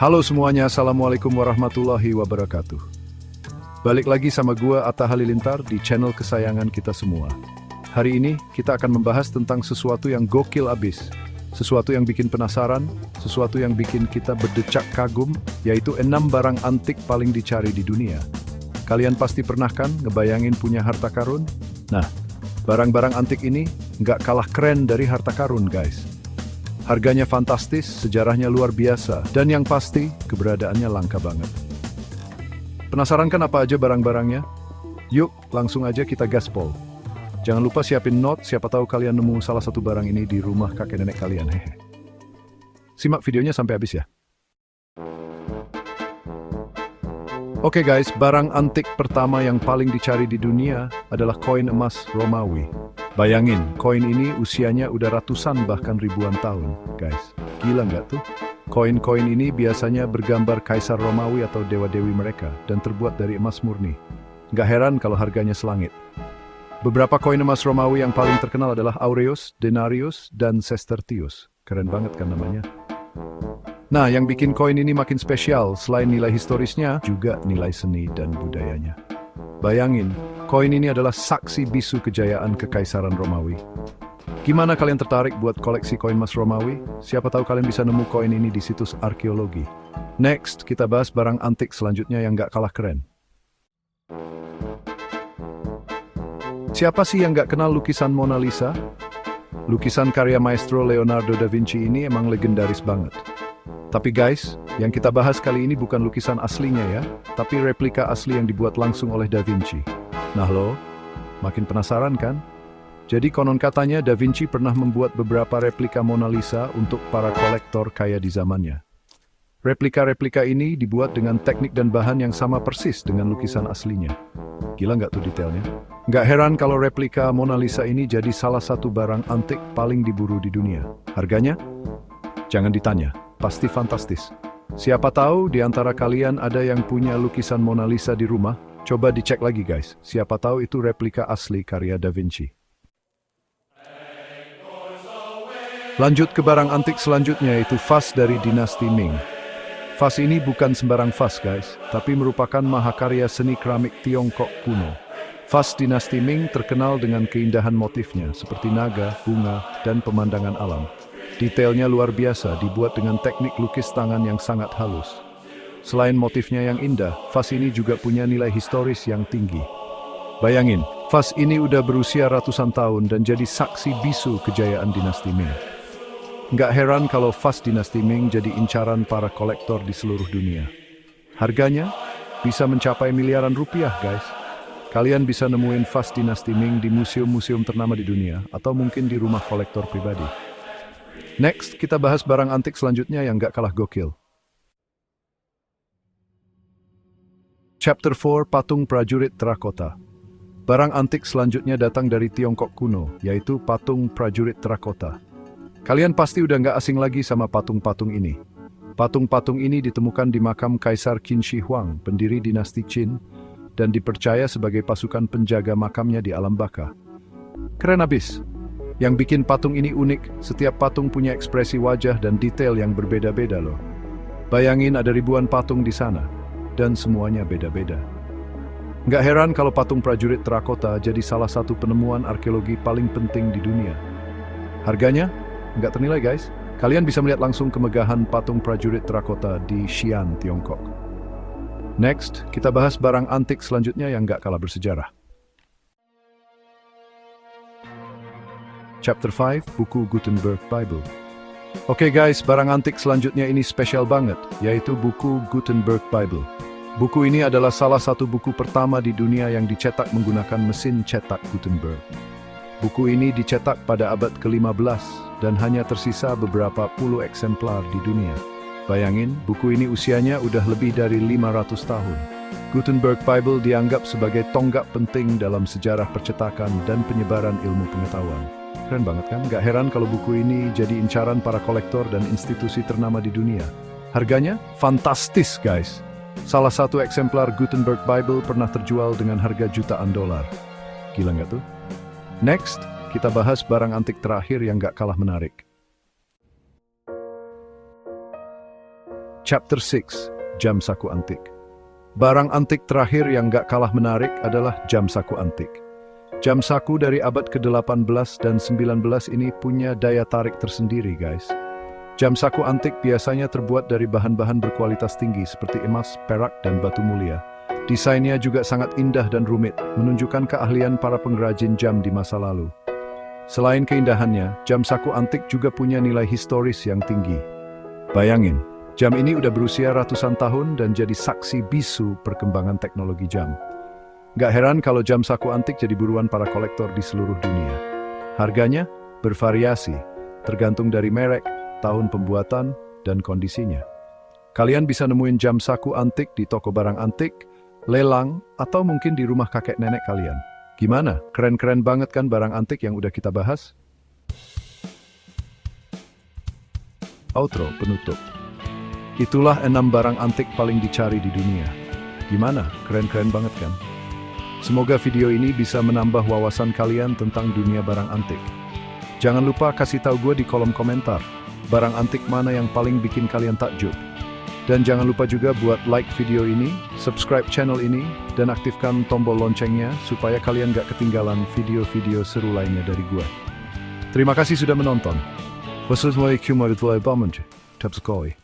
Halo semuanya, Assalamualaikum warahmatullahi wabarakatuh. Balik lagi sama gua Atta Halilintar di channel kesayangan kita semua. Hari ini kita akan membahas tentang sesuatu yang gokil abis, sesuatu yang bikin penasaran, sesuatu yang bikin kita berdecak kagum, yaitu 6 barang antik paling dicari di dunia. Kalian pasti pernah kan ngebayangin punya harta karun? Nah, barang-barang antik ini nggak kalah keren dari harta karun, guys. Harganya fantastis, sejarahnya luar biasa, dan yang pasti, keberadaannya langka banget. Penasaran kan apa aja barang-barangnya? Yuk, langsung aja kita gaspol. Jangan lupa siapin note, siapa tahu kalian nemu salah satu barang ini di rumah kakek nenek kalian, hehe. Simak videonya sampai habis ya. Oke guys, barang antik pertama yang paling dicari di dunia adalah koin emas Romawi. Bayangin, koin ini usianya udah ratusan bahkan ribuan tahun, guys. Gila nggak tuh? Koin-koin ini biasanya bergambar kaisar Romawi atau dewa-dewi mereka dan terbuat dari emas murni. Nggak heran kalau harganya selangit. Beberapa koin emas Romawi yang paling terkenal adalah Aureus, Denarius, dan Sestertius. Keren banget kan namanya? Nah, yang bikin koin ini makin spesial, selain nilai historisnya, juga nilai seni dan budayanya. Bayangin, koin ini adalah saksi bisu kejayaan kekaisaran Romawi. Gimana kalian tertarik buat koleksi koin emas Romawi? Siapa tahu kalian bisa nemu koin ini di situs arkeologi. Next, kita bahas barang antik selanjutnya yang nggak kalah keren. Siapa sih yang nggak kenal lukisan Mona Lisa? Lukisan karya maestro Leonardo da Vinci ini emang legendaris banget. Tapi guys, yang kita bahas kali ini bukan lukisan aslinya ya, tapi replika asli yang dibuat langsung oleh Da Vinci. Nah lo, makin penasaran kan? Jadi konon katanya Da Vinci pernah membuat beberapa replika Mona Lisa untuk para kolektor kaya di zamannya. Replika-replika ini dibuat dengan teknik dan bahan yang sama persis dengan lukisan aslinya. Gila nggak tuh detailnya? Nggak heran kalau replika Mona Lisa ini jadi salah satu barang antik paling diburu di dunia. Harganya? Jangan ditanya. Pasti fantastis. Siapa tahu di antara kalian ada yang punya lukisan Mona Lisa di rumah? Coba dicek lagi guys. Siapa tahu itu replika asli karya Da Vinci. Lanjut ke barang antik selanjutnya yaitu vas dari dinasti Ming. Vas ini bukan sembarang vas guys, tapi merupakan mahakarya seni keramik Tiongkok kuno. Vas dinasti Ming terkenal dengan keindahan motifnya seperti naga, bunga, dan pemandangan alam. Detailnya luar biasa, dibuat dengan teknik lukis tangan yang sangat halus. Selain motifnya yang indah, vas ini juga punya nilai historis yang tinggi. Bayangin, vas ini udah berusia ratusan tahun dan jadi saksi bisu kejayaan dinasti Ming. Nggak heran kalau vas dinasti Ming jadi incaran para kolektor di seluruh dunia. Harganya bisa mencapai miliaran rupiah, guys. Kalian bisa nemuin vas dinasti Ming di museum-museum ternama di dunia, atau mungkin di rumah kolektor pribadi. Next, kita bahas barang antik selanjutnya yang gak kalah gokil. Chapter 4, Patung Prajurit Terakota. Barang antik selanjutnya datang dari Tiongkok kuno, yaitu patung prajurit terakota. Kalian pasti udah gak asing lagi sama patung-patung ini. Patung-patung ini ditemukan di makam Kaisar Qin Shi Huang, pendiri dinasti Qin, dan dipercaya sebagai pasukan penjaga makamnya di alam baka. Keren abis. Yang bikin patung ini unik, setiap patung punya ekspresi wajah dan detail yang berbeda-beda loh. Bayangin ada ribuan patung di sana, dan semuanya beda-beda. Nggak heran kalau patung prajurit terakota jadi salah satu penemuan arkeologi paling penting di dunia. Harganya? Nggak ternilai guys. Kalian bisa melihat langsung kemegahan patung prajurit terakota di Xi'an, Tiongkok. Next, kita bahas barang antik selanjutnya yang nggak kalah bersejarah. Chapter 5, Buku Gutenberg Bible. Oke guys, barang antik selanjutnya ini spesial banget, yaitu buku Gutenberg Bible. Buku ini adalah salah satu buku pertama di dunia yang dicetak menggunakan mesin cetak Gutenberg. Buku ini dicetak pada abad ke-15 dan hanya tersisa beberapa puluh eksemplar di dunia. Bayangin, buku ini usianya udah lebih dari 500 tahun. Gutenberg Bible dianggap sebagai tonggak penting dalam sejarah percetakan dan penyebaran ilmu pengetahuan. Keren banget kan? Gak heran kalau buku ini jadi incaran para kolektor dan institusi ternama di dunia. Harganya? Fantastis guys! Salah satu eksemplar Gutenberg Bible pernah terjual dengan harga jutaan dolar. Gila nggak tuh? Next, kita bahas barang antik terakhir yang gak kalah menarik. Chapter 6, Jam Saku Antik. Barang antik terakhir yang gak kalah menarik adalah jam saku antik. Jam saku dari abad ke-18 dan 19 ini punya daya tarik tersendiri, guys. Jam saku antik biasanya terbuat dari bahan-bahan berkualitas tinggi seperti emas, perak, dan batu mulia. Desainnya juga sangat indah dan rumit, menunjukkan keahlian para pengrajin jam di masa lalu. Selain keindahannya, jam saku antik juga punya nilai historis yang tinggi. Bayangin, jam ini udah berusia ratusan tahun dan jadi saksi bisu perkembangan teknologi jam. Gak heran kalau jam saku antik jadi buruan para kolektor di seluruh dunia. Harganya bervariasi, tergantung dari merek, tahun pembuatan, dan kondisinya. Kalian bisa nemuin jam saku antik di toko barang antik, lelang, atau mungkin di rumah kakek nenek kalian. Gimana? Keren-keren banget kan barang antik yang udah kita bahas? Outro penutup. Itulah 6 barang antik paling dicari di dunia. Gimana? Keren-keren banget kan? Semoga video ini bisa menambah wawasan kalian tentang dunia barang antik. Jangan lupa kasih tahu gue di kolom komentar, barang antik mana yang paling bikin kalian takjub. Dan jangan lupa juga buat like video ini, subscribe channel ini, dan aktifkan tombol loncengnya supaya kalian gak ketinggalan video-video seru lainnya dari gue. Terima kasih sudah menonton. Wassalamualaikum warahmatullahi wabarakatuh.